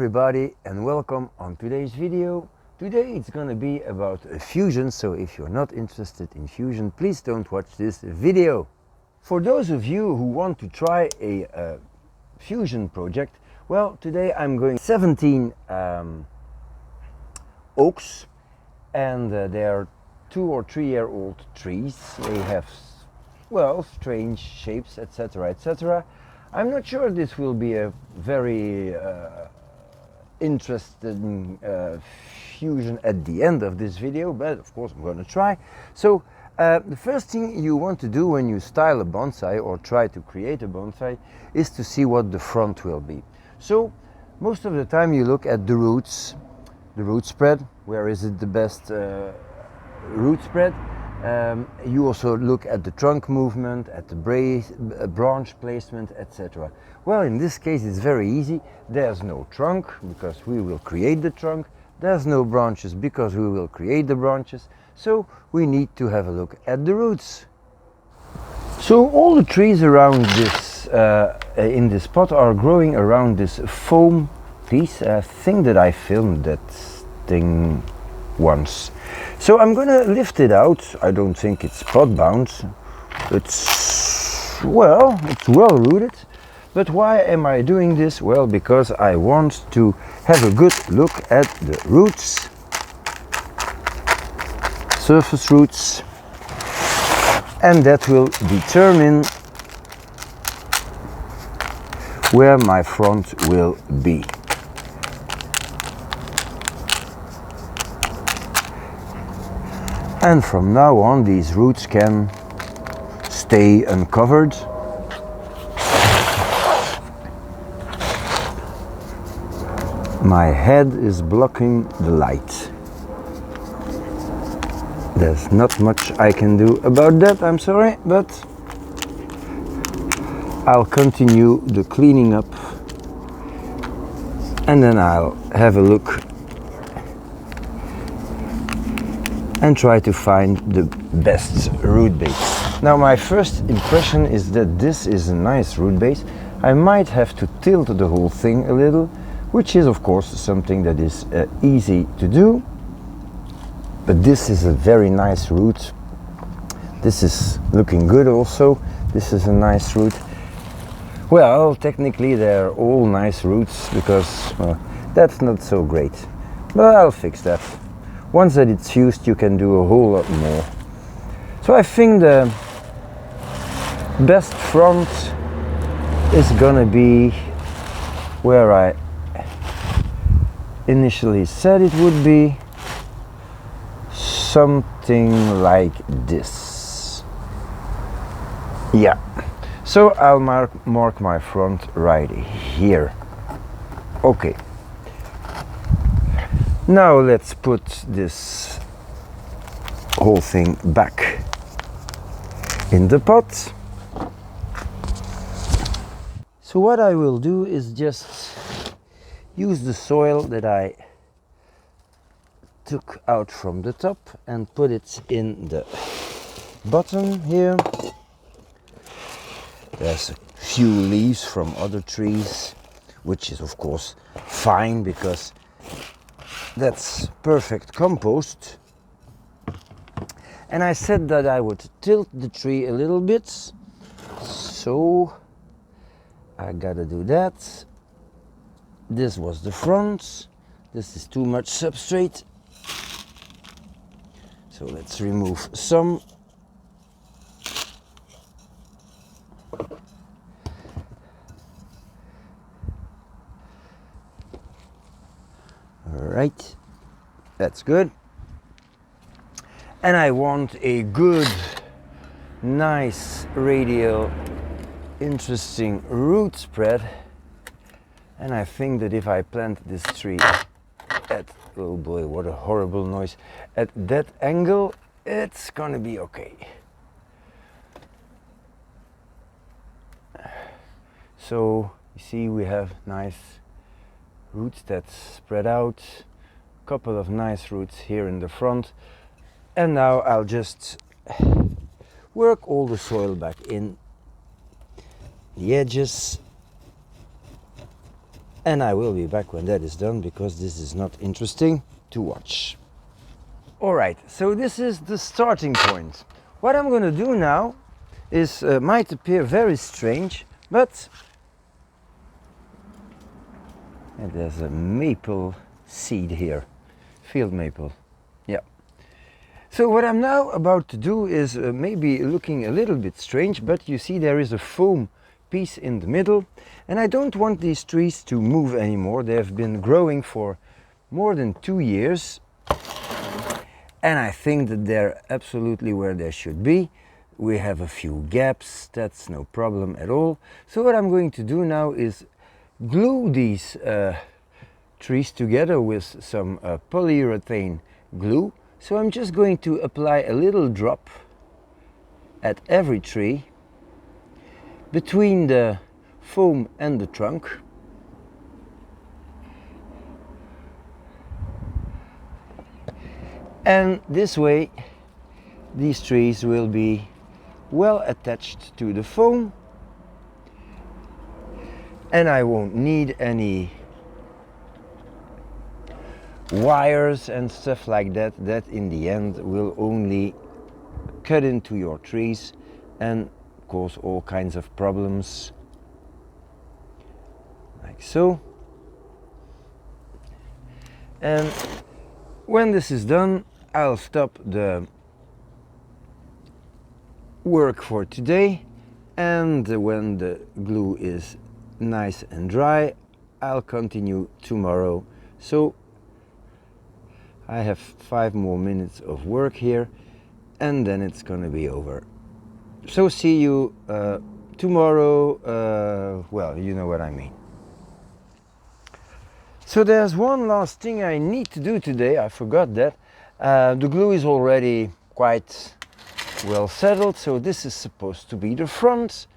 everybody and welcome on today's video. Today it's gonna be about fusion, so if you're not interested in fusion, please don't watch this video. For those of you who want to try a fusion project, well, today I'm going 17 oaks, and they are 2 or 3 year old trees. They have, well, strange shapes, etc, etc. I'm not sure this will be a very interesting fusion at the end of this video, but of course I'm going to try. So the first thing you want to do when you style a bonsai or try to create a bonsai is to see what the front will be. So most of the time you look at the roots, the root spread, where is it the best root spread. You also look at the trunk movement, at the branch placement, etc. Well, in this case it's very easy. There's no trunk because we will create the trunk. There's no branches because we will create the branches. So we need to have a look at the roots. So all the trees around this, in this pot, are growing around this foam piece. I think that I filmed that thing once. So I'm gonna lift it out. I don't think it's pot bound. It's well rooted. But why am I doing this? Well, because I want to have a good look at the roots, surface roots, and that will determine where my front will be. And from now on, these roots can stay uncovered. My head is blocking the light. There's not much I can do about that, I'm sorry, but I'll continue the cleaning up and then I'll have a look and try to find the best root base. Now my first impression is that this is a nice root base. I might have to tilt the whole thing a little, which is of course something that is easy to do. But this is a very nice root. This is looking good also. This is a nice root. Well, technically they're all nice roots because that's not so great. But I'll fix that. Once that it's fused, you can do a whole lot more. So I think the best front is gonna be where I initially said it would be, something like this. Yeah. So I'll mark my front right here. Okay. Now let's put this whole thing back in the pot. So what I will do is just use the soil that I took out from the top and put it in the bottom here. There's a few leaves from other trees, which is of course fine because that's perfect compost. And I said that I would tilt the tree a little bit, so I gotta do that. This was the front. This is too much substrate, so let's remove some. Right, that's good. And I want a good, nice, radial, interesting root spread. And I think that if I plant this tree at, oh boy, what a horrible noise, at that angle, it's gonna be okay. So you see we have nice roots that spread out, a couple of nice roots here in the front, and now I'll just work all the soil back in the edges And I will be back when that is done, because this is not interesting to watch. Alright, so this is the starting point. What I'm going to do now is, might appear very strange, but and there's a maple seed here, field maple. Yeah. So what I'm now about to do is maybe looking a little bit strange, but you see there is a foam piece in the middle, and I don't want these trees to move anymore. They have been growing for more than 2 years, and I think that they're absolutely where they should be. We have a few gaps, that's no problem at all. So what I'm going to do now is glue these trees together with some polyurethane glue. So I'm just going to apply a little drop at every tree between the foam and the trunk. And this way these trees will be well attached to the foam, and I won't need any wires and stuff like that. That in the end will only cut into your trees and cause all kinds of problems, like so. And when this is done, I'll stop the work for today, and when the glue is nice and dry, I'll continue tomorrow. So I have 5 more minutes of work here, and then it's gonna be over. So see you tomorrow. Well, you know what I mean. So there's one last thing I need to do today. I forgot that. The glue is already quite well settled, so this is supposed to be the front.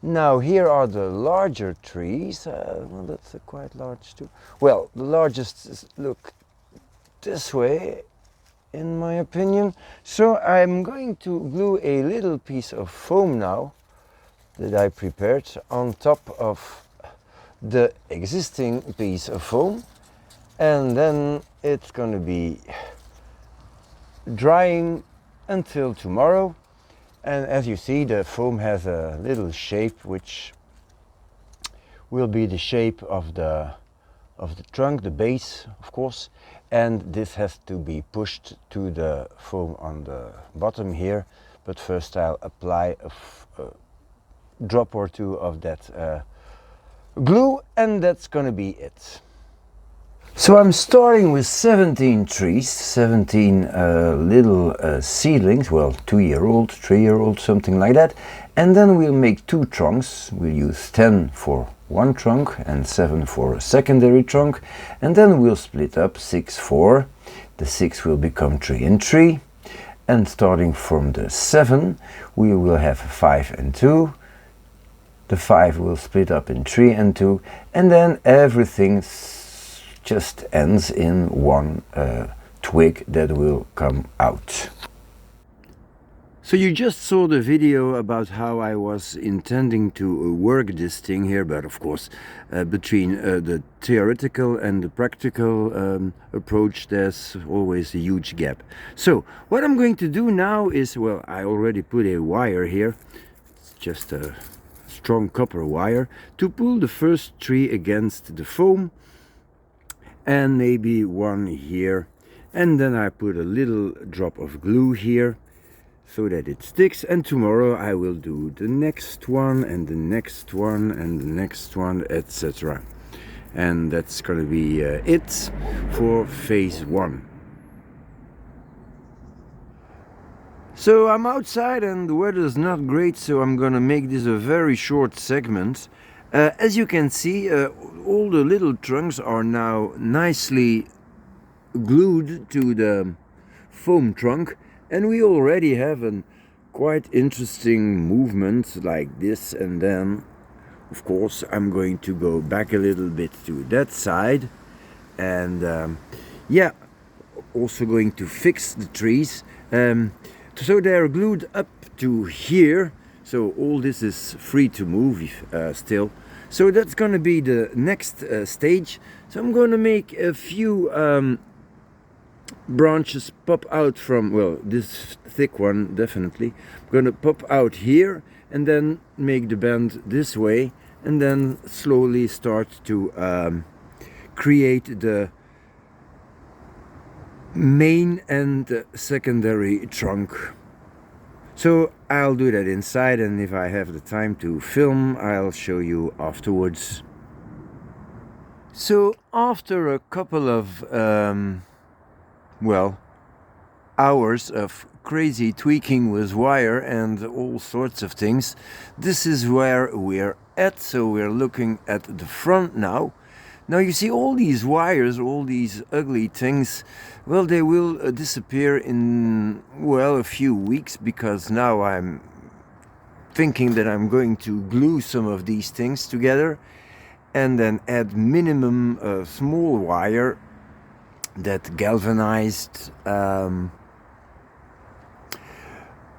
Now here are the larger trees. Well, that's quite large too. Well, the largest look this way, in my opinion. So I'm going to glue a little piece of foam now that I prepared on top of the existing piece of foam, and then it's going to be drying until tomorrow. And as you see, the foam has a little shape which will be the shape of the trunk, the base, of course, and this has to be pushed to the foam on the bottom here. But first I'll apply a drop or two of that glue, and that's gonna be it. So I'm starting with 17 trees, 17 little seedlings, well, 2-year-old, 3-year-old, something like that. And then we'll make 2 trunks. We'll use 10 for one trunk and 7 for a secondary trunk. And then we'll split up 6 4. The 6 will become 3 and 3. And starting from the 7, we will have 5 and 2. The 5 will split up in 3 and 2. And then everything just ends in one twig that will come out. So you just saw the video about how I was intending to work this thing here, but of course between the theoretical and the practical approach there's always a huge gap. So what I'm going to do now is, well, I already put a wire here. It's just a strong copper wire to pull the first tree against the foam, and maybe one here, and then I put a little drop of glue here so that it sticks, and tomorrow I will do the next one and the next one and the next one, etc. And that's gonna be it for phase 1. So I'm outside and the weather is not great, so I'm gonna make this a very short segment. As you can see, all the little trunks are now nicely glued to the foam trunk, and we already have a quite interesting movement like this. And then of course I'm going to go back a little bit to that side, and yeah, also going to fix the trees. So they're glued up to here, so all this is free to move still. So that's going to be the next stage. So I'm going to make a few branches pop out from, well, this thick one definitely. I'm going to pop out here and then make the bend this way, and then slowly start to create the main and secondary trunk. So I'll do that inside, and if I have the time to film, I'll show you afterwards. So after a couple of well, hours of crazy tweaking with wire and all sorts of things, this is where we're at. So we're looking at the front now. Now you see all these wires, all these ugly things, well, they will disappear in, well, a few weeks, because now I'm thinking that I'm going to glue some of these things together and then add minimum small wire, that galvanized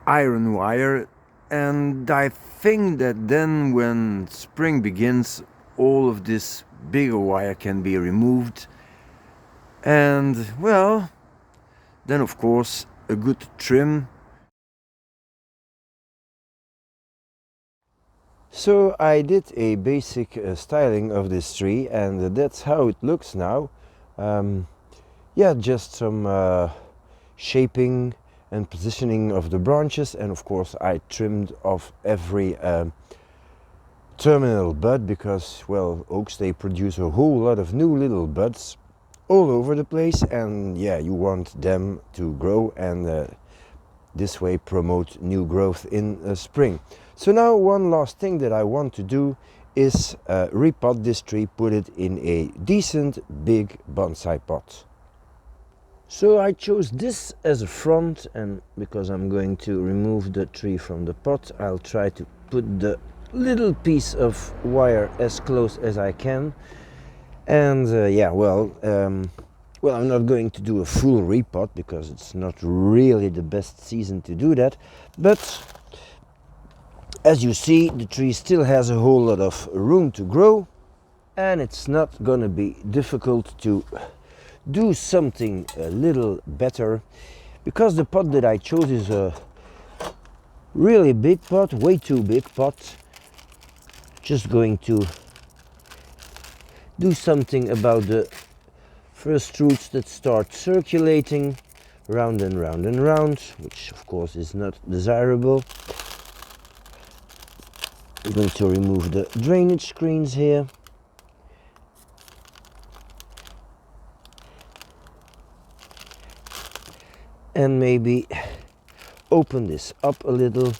iron wire, and I think that then when spring begins, all of this bigger wire can be removed, and well, then of course a good trim. So I did a basic styling of this tree, and that's how it looks now. Yeah, just some shaping and positioning of the branches, and of course I trimmed off every terminal bud, because, well, oaks, they produce a whole lot of new little buds all over the place, and yeah, you want them to grow and this way promote new growth in spring. So now one last thing that I want to do is repot this tree, put it in a decent big bonsai pot. So I chose this as a front, and because I'm going to remove the tree from the pot, I'll try to put the little piece of wire as close as I can. And yeah, well, I'm not going to do a full repot, because it's not really the best season to do that. But as you see, the tree still has a whole lot of room to grow, and it's not gonna be difficult to do something a little better, because the pot that I chose is a really big pot, way too big pot. Just going to do something about the first roots that start circulating round and round and round, which of course is not desirable. I'm going to remove the drainage screens here. And maybe open this up a little,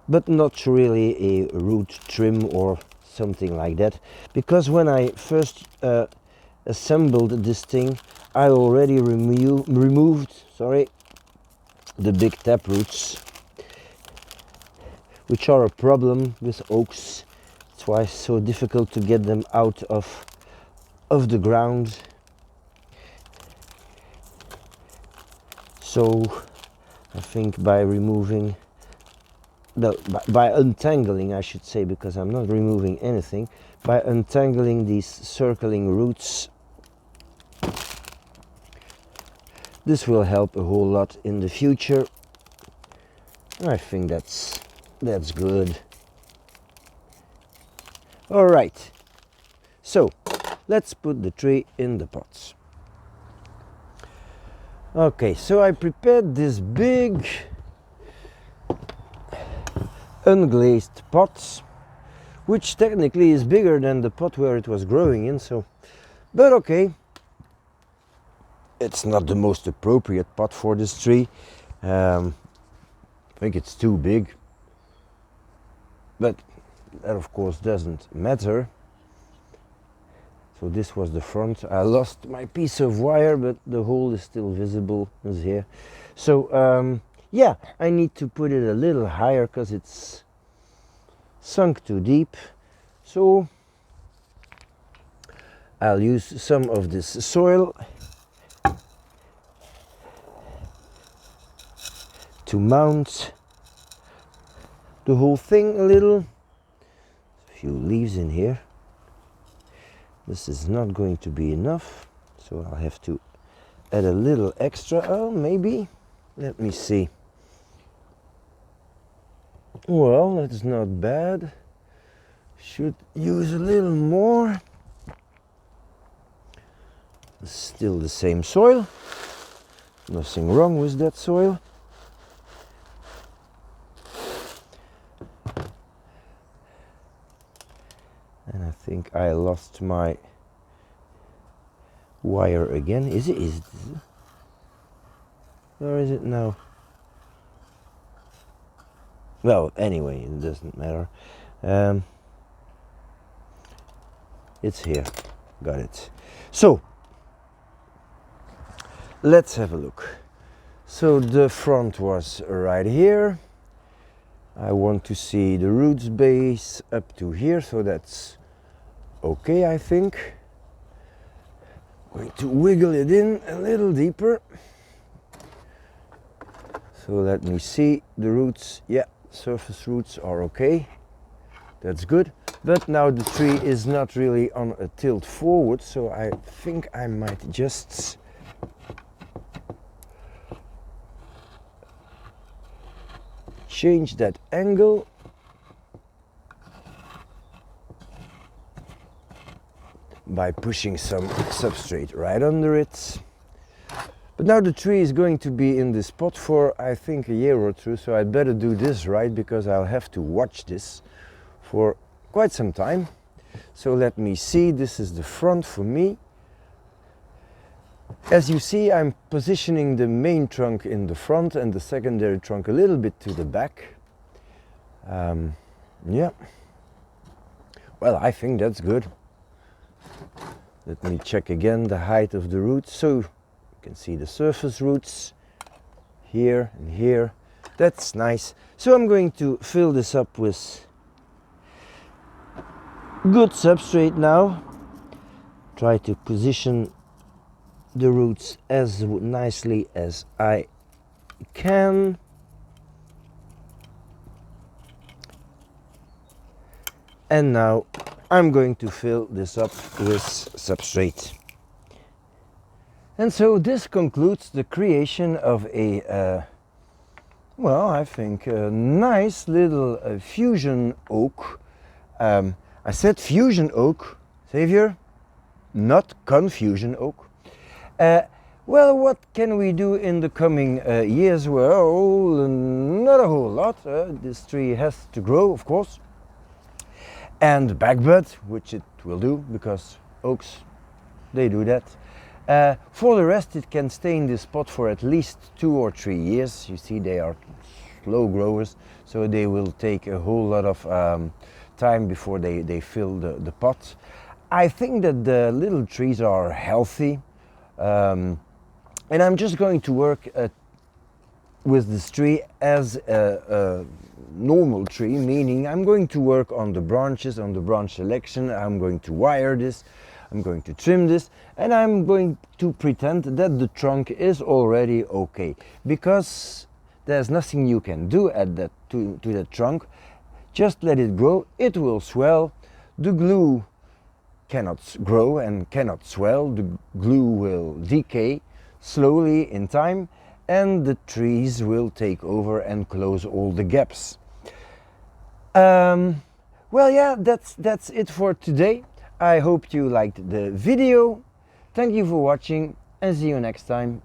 but not really a root trim or something like that, because when I first assembled this thing, I already removed the big tap roots, which are a problem with oaks. That's why it's so difficult to get them out of the ground. So I think by removing, well, by untangling, I should say, because I'm not removing anything, by untangling these circling roots, this will help a whole lot in the future. I think that's good. All right, so let's put the tree in the pots. Okay, so I prepared this big unglazed pot, which technically is bigger than the pot where it was growing in, so, but okay, it's not the most appropriate pot for this tree. I think it's too big, but that of course doesn't matter. So this was the front. I lost my piece of wire, but the hole is still visible, is here. So yeah, I need to put it a little higher because it's sunk too deep. So I'll use some of this soil to mount the whole thing a little. few leaves in here. This is not going to be enough, so I'll have to add a little extra. Oh, maybe. Let me see. Well, that's not bad. Should use a little more. Still the same soil. Nothing wrong with that soil. And I think I lost my wire again. Is it? Where is it now? Well, anyway, it doesn't matter. It's here. Got it. So, let's have a look. So the front was right here. I want to see the roots base up to here, so that's okay, I think. Going to wiggle it in a little deeper. So let me see the roots. Yeah, surface roots are okay. That's good. But now the tree is not really on a tilt forward, so I think I might just change that angle. By pushing some substrate right under it. But now the tree is going to be in this spot for I think a year or two, so I'd better do this right, because I'll have to watch this for quite some time. So let me see, this is the front for me. As you see, I'm positioning the main trunk in the front and the secondary trunk a little bit to the back. Yeah. Well, I think that's good. Let me check again the height of the roots. So you can see the surface roots here and here. That's nice. So I'm going to fill this up with good substrate now. Try to position the roots as nicely as I can. And now I'm going to fill this up with substrate. And so this concludes the creation of a, well, I think a nice little fusion oak. I said fusion oak, Xavier, not confusion oak. Well, what can we do in the coming years? Well, not a whole lot. This tree has to grow, of course. And backbud, which it will do, because oaks, they do that. For the rest, it can stay in this spot for at least 2 or 3 years. You see, they are slow growers, so they will take a whole lot of time before they fill the pot. I think that the little trees are healthy, and I'm just going to work with this tree as a normal tree, meaning I'm going to work on the branches, on the branch selection. I'm going to wire this, I'm going to trim this, and I'm going to pretend that the trunk is already okay, because there's nothing you can do at that to the trunk. Just let it grow, it will swell. The glue cannot grow and cannot swell. The glue will decay slowly in time, and the trees will take over and close all the gaps. Well, yeah, that's it for today. I hope you liked the video. Thank you for watching, and see you next time.